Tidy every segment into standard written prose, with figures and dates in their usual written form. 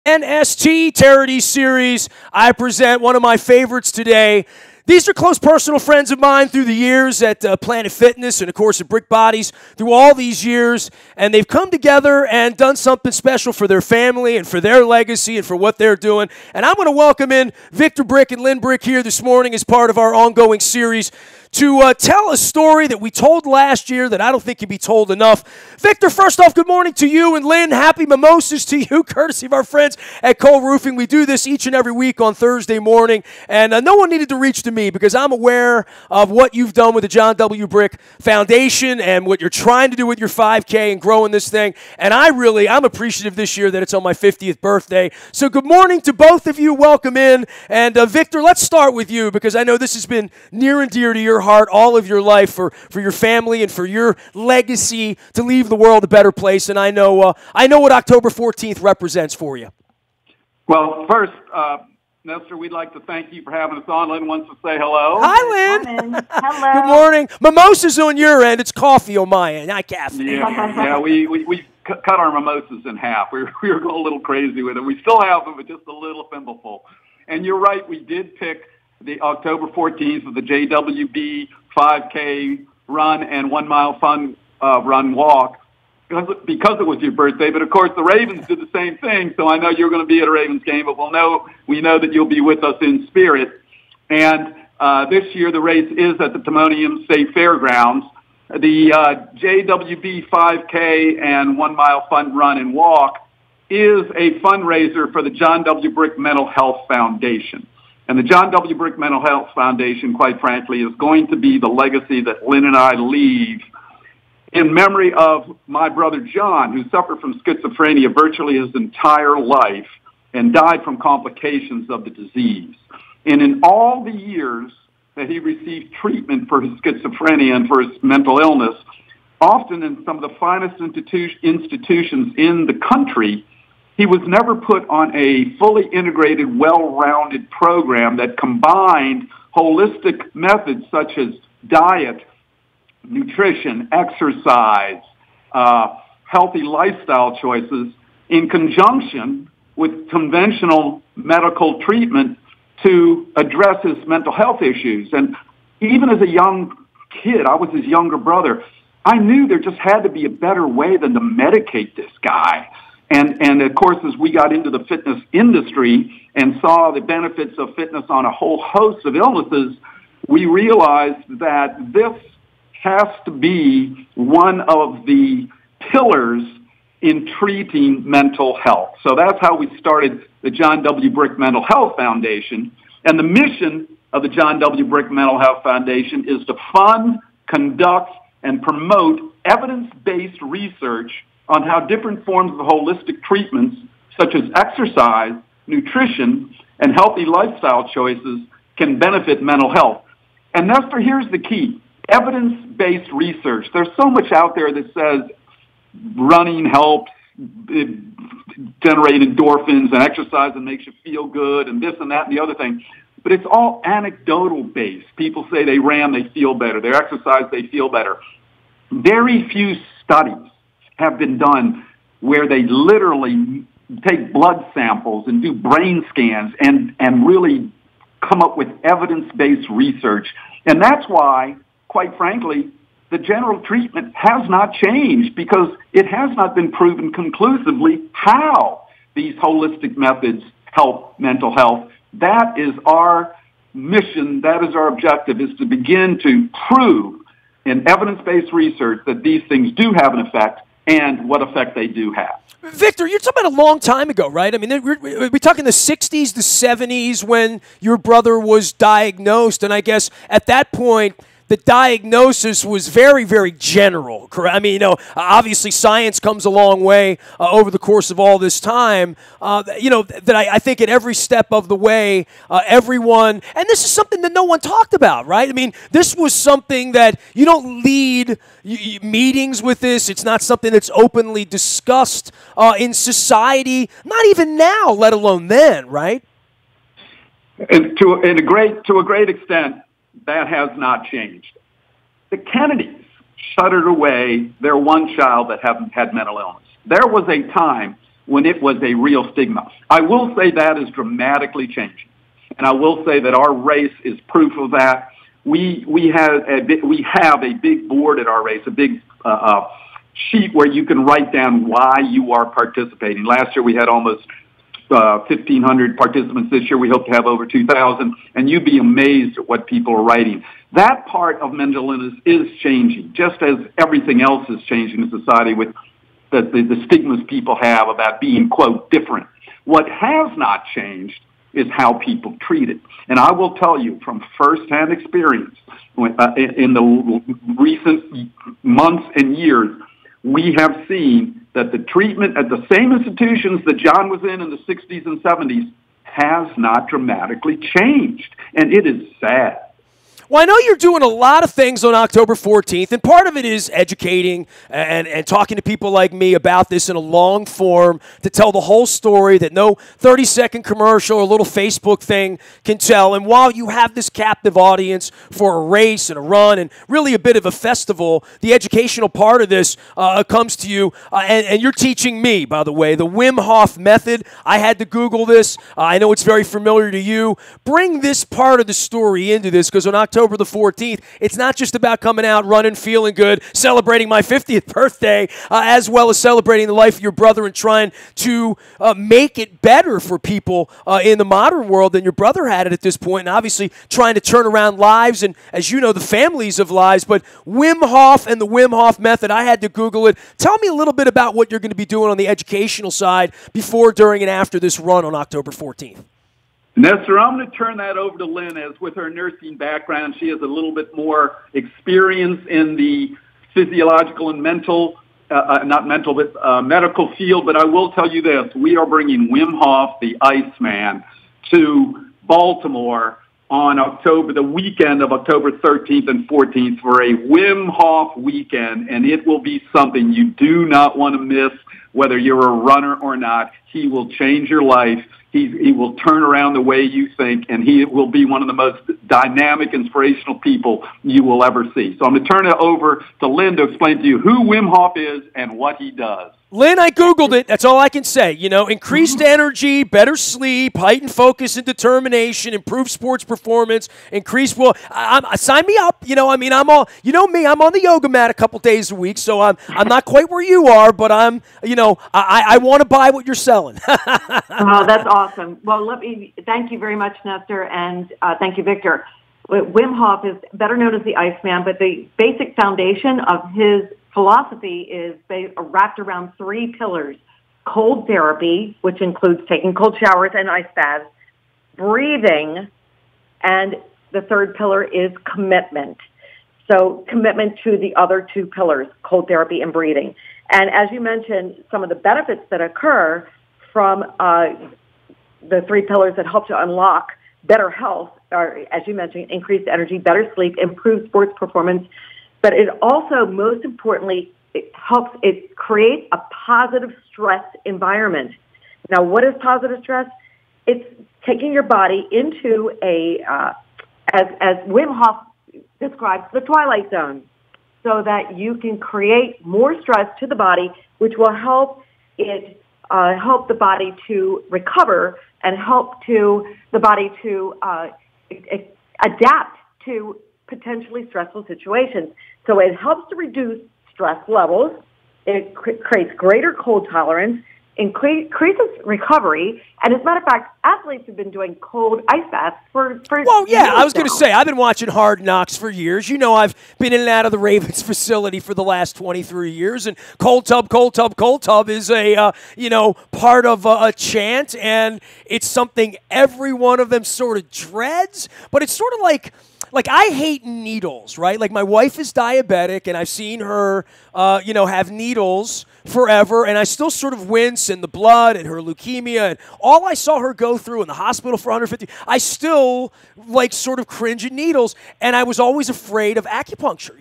WNST Charity Series. I present one of my favorites today. These are close personal friends of mine through the years at Planet Fitness and, of course, at Brick Bodies through all these years. And they've come together and done something special for their family and for their legacy and for what they're doing. And I'm going to welcome in Victor Brick and Lynn Brick here this morning as part of our ongoing series to tell a story that we told last year that I don't think can be told enough. Victor, first off, good morning to you, and Lynn, happy mimosas to you, courtesy of our friends at Cole Roofing. We do this each and every week on Thursday morning, and no one needed to reach to me because I'm aware of what you've done with the John W. Brick Foundation and what you're trying to do with your 5K and growing this thing, and I'm appreciative this year that it's on my 50th birthday. So good morning to both of you. Welcome in, and Victor, let's start with you because I know this has been near and dear to your heart all of your life for your family and for your legacy to leave the world a better place. And I know what October 14th represents for you. Well, first, Nestor, we'd like to thank you for having us on. Lynn wants to say hello. Hi, Lynn. Hello. Good morning. Mimosas on your end. It's coffee on my end, not caffeine. Yeah, we cut our mimosas in half. We were going a little crazy with it. We still have them, but just a little thimbleful. And you're right, we did pick the October 14th of the JWB 5K run and 1 mile fun run walk because it was your birthday. But of course, the Ravens did the same thing. So I know you're going to be at a Ravens game, but we know that you'll be with us in spirit. And this year, the race is at the Timonium State Fairgrounds. The JWB 5K and 1 mile fun run and walk is a fundraiser for the John W. Brick Mental Health Foundation. And the John W. Brick Mental Health Foundation, quite frankly, is going to be the legacy that Lynn and I leave in memory of my brother John, who suffered from schizophrenia virtually his entire life and died from complications of the disease. And in all the years that he received treatment for his schizophrenia and for his mental illness, often in some of the finest institutions in the country, he was never put on a fully integrated, well-rounded program that combined holistic methods such as diet, nutrition, exercise, healthy lifestyle choices in conjunction with conventional medical treatment to address his mental health issues. And even as a young kid, I was his younger brother, I knew there just had to be a better way than to medicate this guy. And of course, as we got into the fitness industry and saw the benefits of fitness on a whole host of illnesses, we realized that this has to be one of the pillars in treating mental health. So that's how we started the John W. Brick Mental Health Foundation. And the mission of the John W. Brick Mental Health Foundation is to fund, conduct, and promote evidence-based research on how different forms of holistic treatments, such as exercise, nutrition, and healthy lifestyle choices, can benefit mental health. And Nestor, here's the key. Evidence-based research. There's so much out there that says running helps generate endorphins and exercise and makes you feel good and this and that and the other thing. But it's all anecdotal based. People say they ran, they feel better. They exercise, they feel better. Very few studies have been done where they literally take blood samples and do brain scans and really come up with evidence-based research. And that's why, quite frankly, the general treatment has not changed because it has not been proven conclusively how these holistic methods help mental health. That is our mission, that is our objective, is to begin to prove in evidence-based research that these things do have an effect and what effect they do have. Victor, you're talking about a long time ago, right? I mean, we're talking the 60s, the 70s when your brother was diagnosed, and I guess at that point, the diagnosis was very, very general, correct? I mean, obviously science comes a long way over the course of all this time. That I think at every step of the way, everyone, and this is something that no one talked about, right? I mean, this was something that you don't lead meetings with this. It's not something that's openly discussed in society, not even now, let alone then, right? And to a great extent, that has not changed. The Kennedys shuttered away their one child that had mental illness. There was a time when it was a real stigma. I will say that is dramatically changing. And I will say that our race is proof of that. We have a big board at our race, a big sheet where you can write down why you are participating. Last year we had almost 1,500 participants. This year we hope to have over 2,000, and you'd be amazed at what people are writing. That part of mental illness is changing, just as everything else is changing in society with the stigmas people have about being, quote, different. What has not changed is how people treat it. And I will tell you from firsthand experience, in the recent months and years, we have seen that the treatment at the same institutions that John was in the 60s and 70s has not dramatically changed. And it is sad. Well, I know you're doing a lot of things on October 14th, and part of it is educating and talking to people like me about this in a long form to tell the whole story that no 30-second commercial or little Facebook thing can tell. And while you have this captive audience for a race and a run and really a bit of a festival, the educational part of this comes to you, and you're teaching me, by the way, the Wim Hof method. I had to Google this. I know it's very familiar to you. Bring this part of the story into this, because on October the 14th, it's not just about coming out, running, feeling good, celebrating my 50th birthday, as well as celebrating the life of your brother and trying to make it better for people in the modern world than your brother had it at this point, and obviously trying to turn around lives and, as you know, the families of lives. But Wim Hof and the Wim Hof method, I had to Google it. Tell me a little bit about what you're going to be doing on the educational side before, during, and after this run on October 14th. Nestor, I'm going to turn that over to Lynn, as with her nursing background, she has a little bit more experience in the physiological and mental, medical field. But I will tell you this, we are bringing Wim Hof, the Iceman, to Baltimore on the weekend of October 13th and 14th for a Wim Hof weekend, and it will be something you do not want to miss, whether you're a runner or not. He will change your life. He will turn around the way you think, and he will be one of the most dynamic, inspirational people you will ever see. So I'm going to turn it over to Lynn to explain to you who Wim Hof is and what he does. Lynn, I Googled it. That's all I can say. You know, increased energy, better sleep, heightened focus and determination, improved sports performance, increased sign me up. You know, I mean, I'm all, you know me, I'm on the yoga mat a couple days a week, so I'm not quite where you are, but I'm, you know, I want to buy what you're selling. Oh, that's awesome. Well, thank you very much, Nestor, and thank you, Victor. Wim Hof is better known as the Iceman, but the basic foundation of his philosophy is wrapped around three pillars: cold therapy, which includes taking cold showers and ice baths, breathing, and the third pillar is commitment. So commitment to the other two pillars, cold therapy and breathing. And as you mentioned, some of the benefits that occur from the three pillars that help to unlock better health are, as you mentioned, increased energy, better sleep, improved sports performance. But it also, most importantly, it creates a positive stress environment. Now, what is positive stress? It's taking your body into as Wim Hof describes, the twilight zone, so that you can create more stress to the body, which will help the body to recover and help the body to adapt to potentially stressful situations. So it helps to reduce stress levels. It creates greater cold tolerance, increases recovery. And as a matter of fact, athletes have been doing cold ice baths for well, yeah, years I was going to now. say, I've been watching Hard Knocks for years. You know, I've been in and out of the Ravens facility for the last 23 years. And cold tub is a, part of a chant. And it's something every one of them sort of dreads. But it's sort of like I hate needles, right? Like my wife is diabetic, and I've seen her, have needles forever, and I still sort of wince in the blood and her leukemia and all I saw her go through in the hospital for 150. I still sort of cringe at needles, and I was always afraid of acupuncture,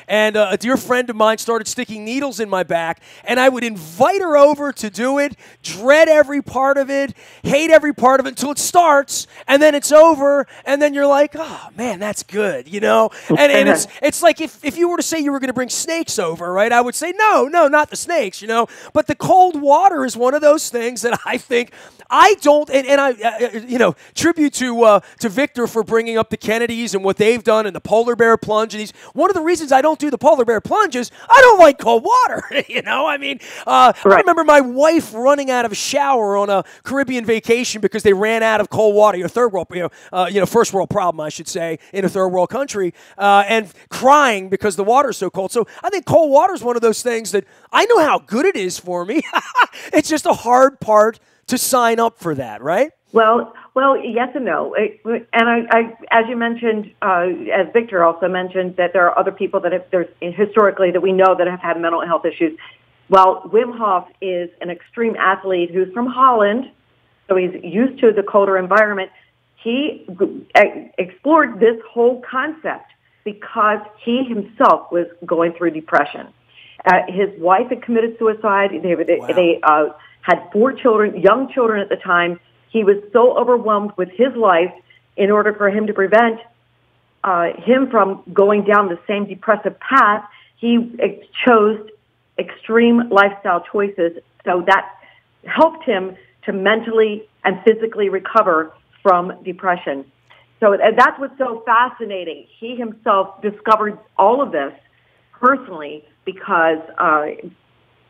And a dear friend of mine started sticking needles in my back, and I would invite her over to do it, dread every part of it, hate every part of it until it starts, and then it's over, and then you're like, oh man, that's good, And it's like if you were to say you were going to bring snakes over, right? I would say no, not the snakes. snakes, you know. But the cold water is one of those things that I think I don't, and I, you know, tribute to Victor for bringing up the Kennedys and what they've done and the polar bear plunge. And one of the reasons I don't do the polar bear plunge is I don't like cold water. You know, I mean, I remember my wife running out of a shower on a Caribbean vacation because they ran out of cold water. You know, third world, first world problem, I should say, in a third world country, and crying because the water is so cold. So I think cold water is one of those things that I know how good it is for me. It's just a hard part to sign up for that, right? Well, yes and no. And I as you mentioned, as Victor also mentioned, that there are other people that there's historically that we know that have had mental health issues. Well, Wim Hof is an extreme athlete who's from Holland, so he's used to the colder environment. He explored this whole concept because he himself was going through depression. His wife had committed suicide. They had 4 children, young children at the time. He was so overwhelmed with his life in order for him to prevent him from going down the same depressive path. He chose extreme lifestyle choices, so that helped him to mentally and physically recover from depression. So that's what's so fascinating. He himself discovered all of this personally because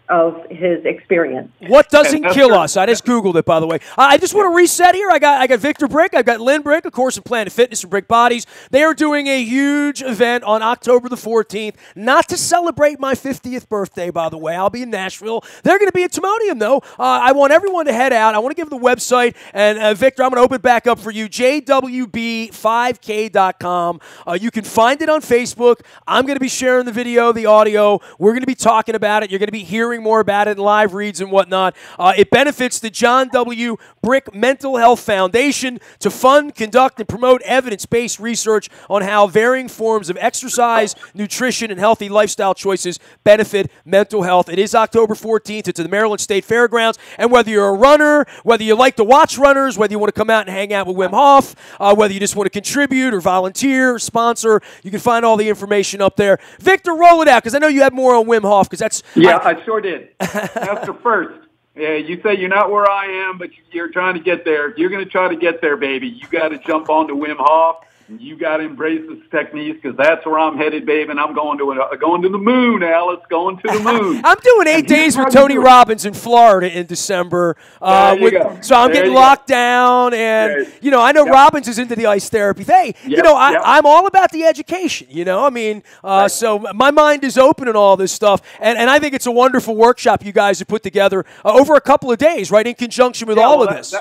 of his experience. What doesn't kill us? I just Googled it, by the way. I just want to reset here. I got Victor Brick. I've got Lynn Brick, of course, of Planet Fitness and Brick Bodies. They are doing a huge event on October the 14th, not to celebrate my 50th birthday, by the way. I'll be in Nashville. They're going to be at Timonium, though. I want everyone to head out. I want to give the website. And, Victor, I'm going to open it back up for you, jwb5k.com. You can find it on Facebook. I'm going to be sharing the video, the audio. We're going to be talking about it. You're going to be hearing more about it in live reads and whatnot. It benefits the John W. Brick Mental Health Foundation to fund, conduct, and promote evidence-based research on how varying forms of exercise, nutrition, and healthy lifestyle choices benefit mental health. It is October 14th. It's at the Maryland State Fairgrounds. And whether you're a runner, whether you like to watch runners, whether you want to come out and hang out with Wim Hof, whether you just want to contribute or volunteer or sponsor, you can find all the information up there. Victor, roll it out, because I know you have more on Wim Hof, because that's... Yeah, I sure did. Nestor, first, you say you're not where I am, but you're trying to get there. You're going to try to get there, baby. You got to jump onto Wim Hof. You got to embrace this techniques, because that's where I'm headed, babe, and I'm going to the moon, Alice, going to the moon. I'm doing 8 days with Tony Robbins in Florida in December. So I'm getting locked down, and, you know, I know Robbins is into the ice therapy. Hey, you know, I'm all about the education, you know. I mean, so my mind is open and all this stuff, and I think it's a wonderful workshop you guys have put together over a couple of days, right, in conjunction with all of this.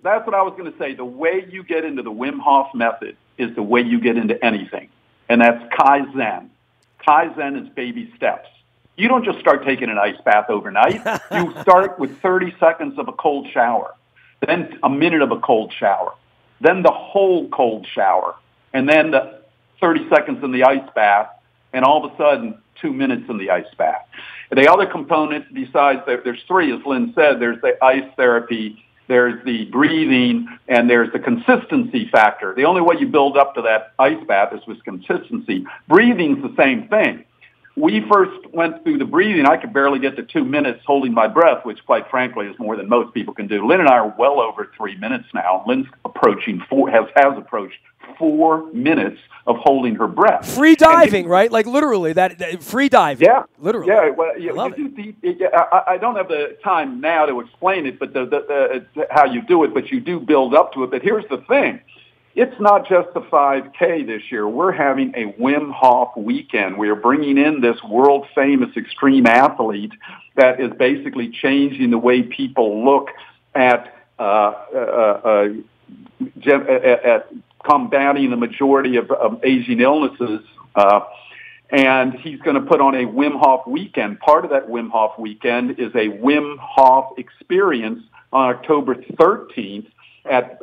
That's what I was going to say. The way you get into the Wim Hof method is the way you get into anything, and that's Kaizen. Kaizen is baby steps. You don't just start taking an ice bath overnight. You start with 30 seconds of a cold shower, then a minute of a cold shower, then the whole cold shower, and then the 30 seconds in the ice bath, and all of a sudden, 2 minutes in the ice bath. The other component, besides, there's 3, as Lynn said. There's the ice therapy, there's the breathing, and there's the consistency factor. The only way you build up to that ice bath is with consistency. Breathing's the same thing. We first went through the breathing. I could barely get to 2 minutes holding my breath, which, quite frankly, is more than most people can do. Lynn and I are well over 3 minutes now. Lynn's approaching has approached 4 minutes of holding her breath. Free diving, right? Like literally, that free diving. Yeah, literally. Yeah, well, I don't have the time now to explain it, but how you do it, but you do build up to it. But here's the thing. It's not just the 5K this year. We're having a Wim Hof weekend. We are bringing in this world-famous extreme athlete that is basically changing the way people look at combating the majority of aging illnesses. And he's going to put on a Wim Hof weekend. Part of that Wim Hof weekend is a Wim Hof experience on October 13th. At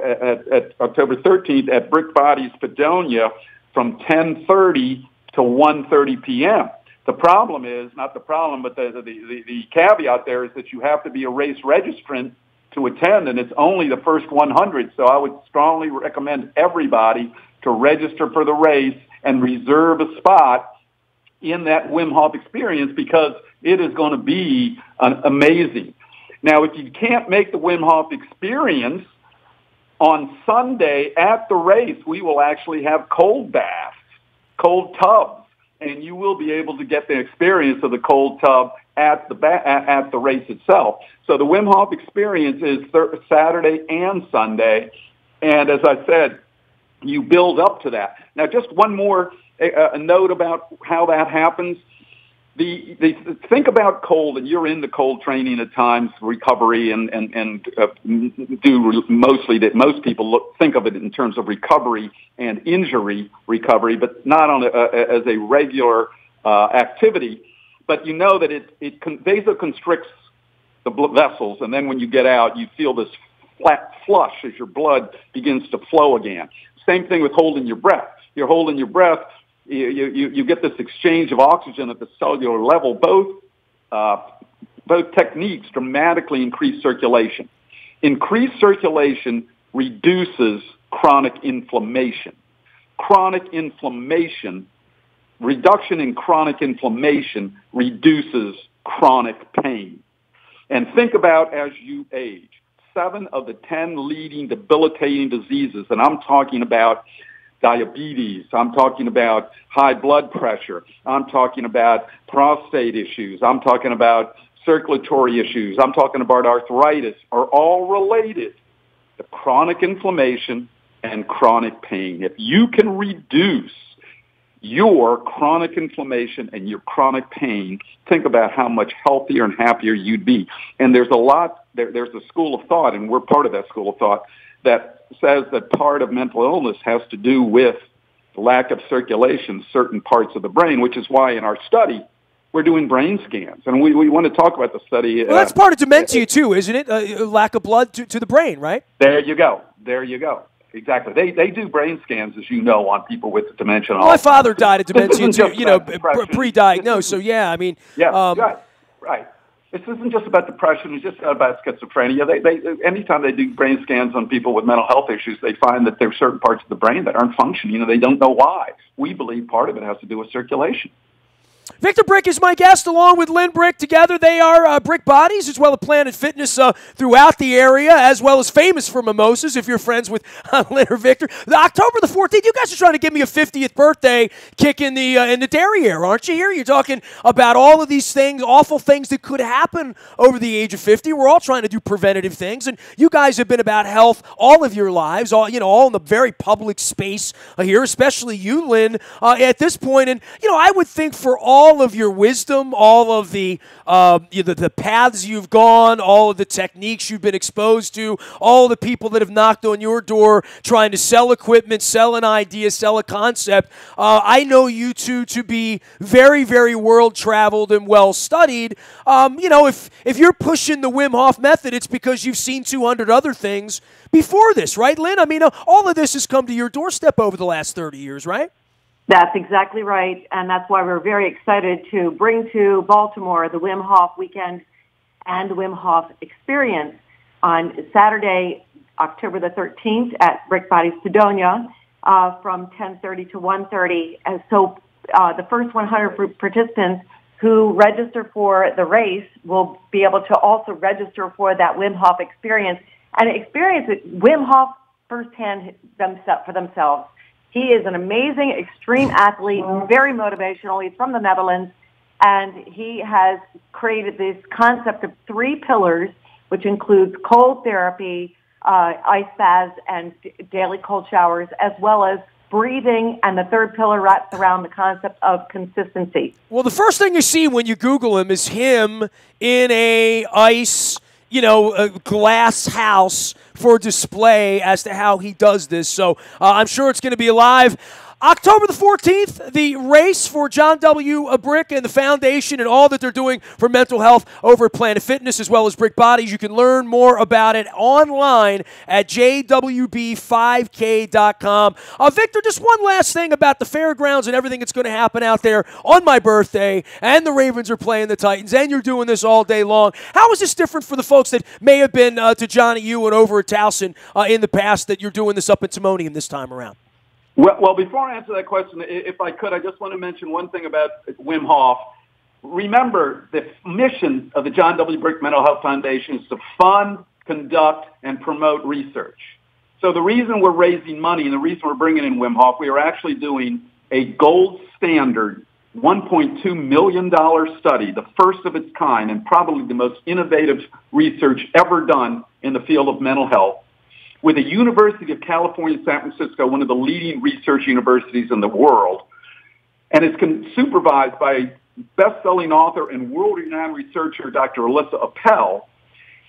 October 13th at Brick Bodies, Padonia, from 10:30 to 1:30 p.m. The problem is, not the problem, but the caveat there is that you have to be a race registrant to attend, and it's only the first 100. So I would strongly recommend everybody to register for the race and reserve a spot. in that Wim Hof experience because it is going to be amazing. Now, if you can't make the Wim Hof experience, on Sunday at the race, we will actually have cold baths, cold tubs, and you will be able to get the experience of the cold tub at the race itself. So the Wim Hof experience is Saturday and Sunday, and as I said, you build up to that. Now, just one more note about how that happens. Think about cold, and you're into cold training at times, recovery, and do mostly that. Most people think of it in terms of recovery and injury recovery, but not on as a regular activity. But you know that it vasoconstricts the vessels, and then when you get out, you feel this flat flush as your blood begins to flow again. Same thing with holding your breath. You're holding your breath. You get this exchange of oxygen at the cellular level. Both techniques dramatically increase circulation. Increased circulation reduces chronic inflammation. Reduction in chronic inflammation reduces chronic pain. And think about as you age, 7 of the 10 leading debilitating diseases, and I'm talking about diabetes, I'm talking about high blood pressure, I'm talking about prostate issues, I'm talking about circulatory issues, I'm talking about arthritis, are all related to chronic inflammation and chronic pain. If you can reduce your chronic inflammation and your chronic pain, think about how much healthier and happier you'd be. And there's there's a school of thought, and we're part of that school of thought, that says that part of mental illness has to do with lack of circulation in certain parts of the brain, which is why in our study we're doing brain scans. And we want to talk about the study. Well, that's part of dementia too, isn't it? Lack of blood to the brain, right? There you go. Exactly. They do brain scans, as you know, on people with dementia. Well, my father died of dementia too, pre-diagnosed. So, yeah, I mean. Yeah, right. This isn't just about depression. It's just about schizophrenia. Anytime they do brain scans on people with mental health issues, they find that there are certain parts of the brain that aren't functioning, they don't know why. We believe part of it has to do with circulation. Victor Brick is my guest, along with Lynn Brick. Together, they are Brick Bodies, as well as Planet Fitness throughout the area, as well as famous for mimosas, if you're friends with Lynn or Victor. October the 14th, you guys are trying to give me a 50th birthday kick in the derriere, aren't you here? You're talking about all of these things, awful things that could happen over the age of 50. We're all trying to do preventative things, and you guys have been about health all of your lives, all in the very public space here, especially you, Lynn, at this point. And, I would think for all of your wisdom, all of the paths you've gone, all of the techniques you've been exposed to, all the people that have knocked on your door trying to sell equipment, sell an idea, sell a concept. I know you two to be very, very world-traveled and well-studied. If you're pushing the Wim Hof method, it's because you've seen 200 other things before this, right, Lynn? I mean, all of this has come to your doorstep over the last 30 years, right? That's exactly right, and that's why we're very excited to bring to Baltimore the Wim Hof Weekend and the Wim Hof Experience on Saturday, October the 13th at Brick Bodies Sedonia from 10:30 to 1:30. And so the first 100 participants who register for the race will be able to also register for that Wim Hof Experience and experience it Wim Hof firsthand for themselves. He is an amazing extreme athlete, very motivational. He's from the Netherlands, and he has created this concept of 3 pillars, which includes cold therapy, ice baths, and daily cold showers, as well as breathing, and the third pillar wraps around the concept of consistency. Well, the first thing you see when you Google him is him in a glass house for display as to how he does this. So I'm sure it's going to be alive. October the 14th, the race for John W. Brick and the foundation and all that they're doing for mental health over at Planet Fitness as well as Brick Bodies. You can learn more about it online at jwb5k.com. Victor, just one last thing about the fairgrounds and everything that's going to happen out there on my birthday, and the Ravens are playing the Titans, and you're doing this all day long. How is this different for the folks that may have been to Johnny U and over at Towson in the past, that you're doing this up in Timonium this time around? Well, before I answer that question, if I could, I just want to mention one thing about Wim Hof. Remember, the mission of the John W. Brick Mental Health Foundation is to fund, conduct, and promote research. So the reason we're raising money and the reason we're bringing in Wim Hof, we are actually doing a gold standard $1.2 million study, the first of its kind and probably the most innovative research ever done in the field of mental health, with the University of California, San Francisco, one of the leading research universities in the world. And it's supervised by best-selling author and world-renowned researcher, Dr. Alyssa Appel.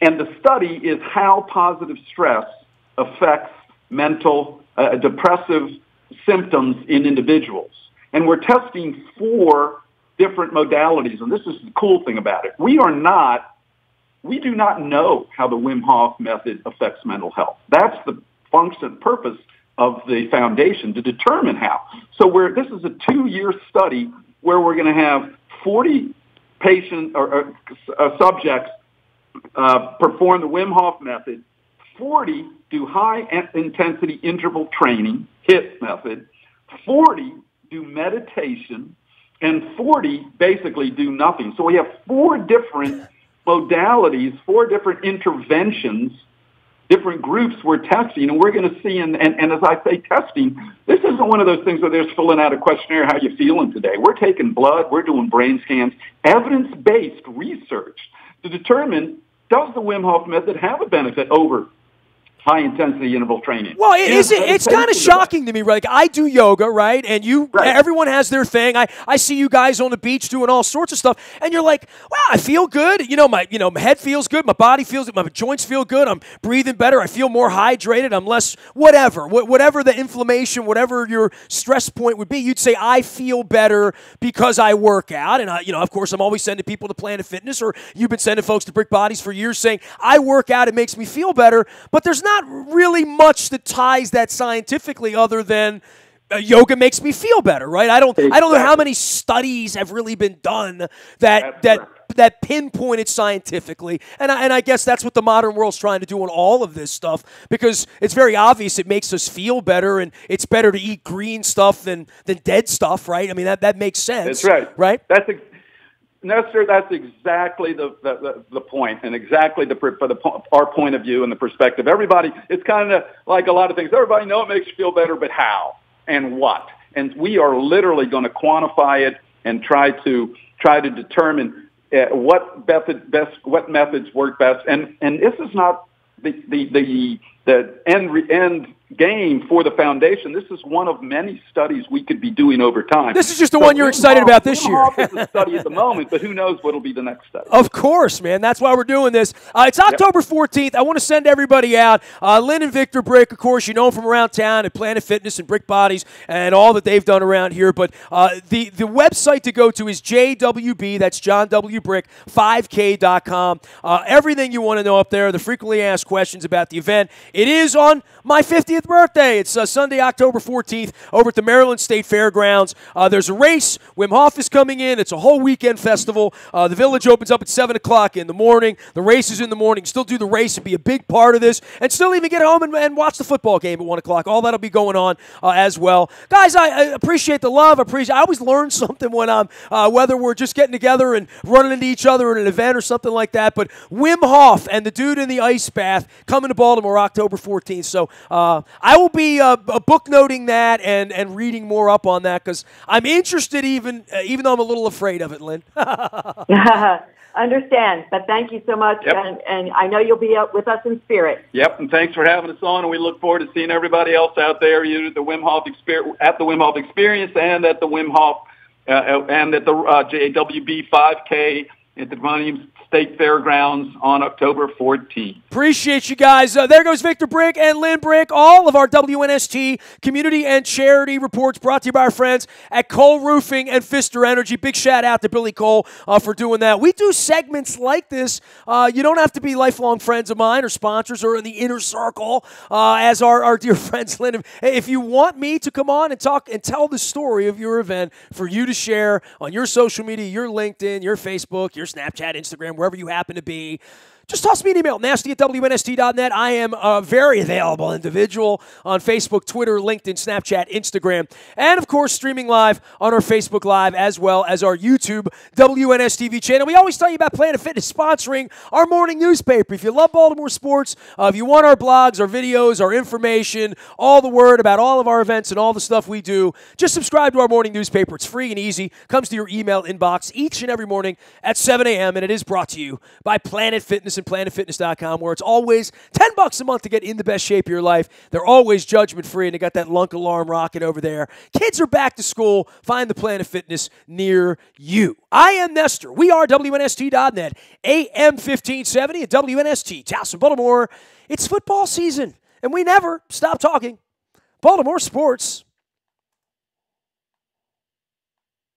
And the study is how positive stress affects mental, depressive symptoms in individuals. And we're testing 4 different modalities. And this is the cool thing about it. We do not know how the Wim Hof method affects mental health. That's the function, purpose of the foundation, to determine how. So this is a 2-year study where we're going to have 40 patient or subjects perform the Wim Hof method, 40 do high-intensity interval training, HIIT method, 40 do meditation, and 40 basically do nothing. So we have 4 different modalities, 4 different interventions, different groups we're testing, and we're going to see, and as I say testing, this isn't one of those things where they're just filling out a questionnaire, how you feeling today. We're taking blood, we're doing brain scans, evidence-based research to determine, does the Wim Hof method have a benefit over high-intensity interval training? Well, it's kind of shocking to me, right? Like, I do yoga, right? And everyone has their thing. I see you guys on the beach doing all sorts of stuff, and you're like, wow, I feel good. My head feels good, my body feels good, my joints feel good, I'm breathing better, I feel more hydrated, I'm less whatever the inflammation, whatever your stress point would be, you'd say, I feel better because I work out. And of course, I'm always sending people to Planet Fitness, or you've been sending folks to Brick Bodies for years saying, I work out, it makes me feel better. But there's not really much that ties that scientifically other than yoga makes me feel better, right? I don't know how many studies have really been done that pinpoint it scientifically, and I guess that's what the modern world's trying to do on all of this stuff, because it's very obvious it makes us feel better, and it's better to eat green stuff than dead stuff, right? I mean, that makes sense. That's right. Right? Nestor, that's exactly the point, and exactly our point of view and the perspective. Everybody, it's kind of like a lot of things. Everybody knows it makes you feel better, but how and what? And we are literally going to quantify it and try to determine what methods work best. And this is not the end game for the foundation. This is one of many studies we could be doing over time. This is just the one you're excited about this year. It's a study at the moment, but who knows what'll be the next study. Of course, man. That's why we're doing this. It's October 14th. I want to send everybody out. Lynn and Victor Brick, of course, you know them from around town at Planet Fitness and Brick Bodies and all that they've done around here. But the website to go to is JWB, that's John W. Brick, 5K.com. Everything you want to know up there, the frequently asked questions about the event. It is on my 50th birthday. It's Sunday, October 14th, over at the Maryland State Fairgrounds. There's a race. Wim Hof is coming in. It's a whole weekend festival. The village opens up at 7 o'clock in the morning. The race is in the morning. Still do the race and be a big part of this, and still even get home and watch the football game at 1 o'clock. All that'll be going on as well. Guys, I appreciate the love. I always learn something when I'm, whether we're just getting together and running into each other at an event or something like that. But Wim Hof and the dude in the ice bath coming to Baltimore October 14th. So I will be book noting that and reading more up on that, because I'm interested even though I'm a little afraid of it, Lynn. Understand, but thank you so much, Yep. and I know you'll be with us in spirit. Yep, and thanks for having us on, and we look forward to seeing everybody else out there, either at the Wim Hof Experience and at the Wim Hof and at the JWB 5K at the Millennium State Fairgrounds on October 14th. Appreciate you guys. There goes Victor Brick and Lynn Brick. All of our WNST community and charity reports brought to you by our friends at Cole Roofing and Pfister Energy. Big shout out to Billy Cole for doing that. We do segments like this. You don't have to be lifelong friends of mine or sponsors or in the inner circle as our dear friends Lynn. If you want me to come on and talk and tell the story of your event for you to share on your social media, your LinkedIn, your Facebook, your Snapchat, Instagram, wherever you happen to be, just toss me an email, nasty@WNST.net. I am a very available individual on Facebook, Twitter, LinkedIn, Snapchat, Instagram, and, of course, streaming live on our Facebook Live as well as our YouTube WNSTV channel. We always tell you about Planet Fitness sponsoring our morning newspaper. If you love Baltimore sports, if you want our blogs, our videos, our information, all the word about all of our events and all the stuff we do, just subscribe to our morning newspaper. It's free and easy. Comes to your email inbox each and every morning at 7 a.m., and it is brought to you by Planet Fitness and PlanetFitness.com, where it's always $10 a month to get in the best shape of your life. They're always judgment-free, and they got that lunk alarm rocking over there. Kids are back to school. Find the Planet Fitness near you. I am Nestor. We are WNST.net, AM 1570 at WNST, Towson, Baltimore. It's football season, and we never stop talking Baltimore sports.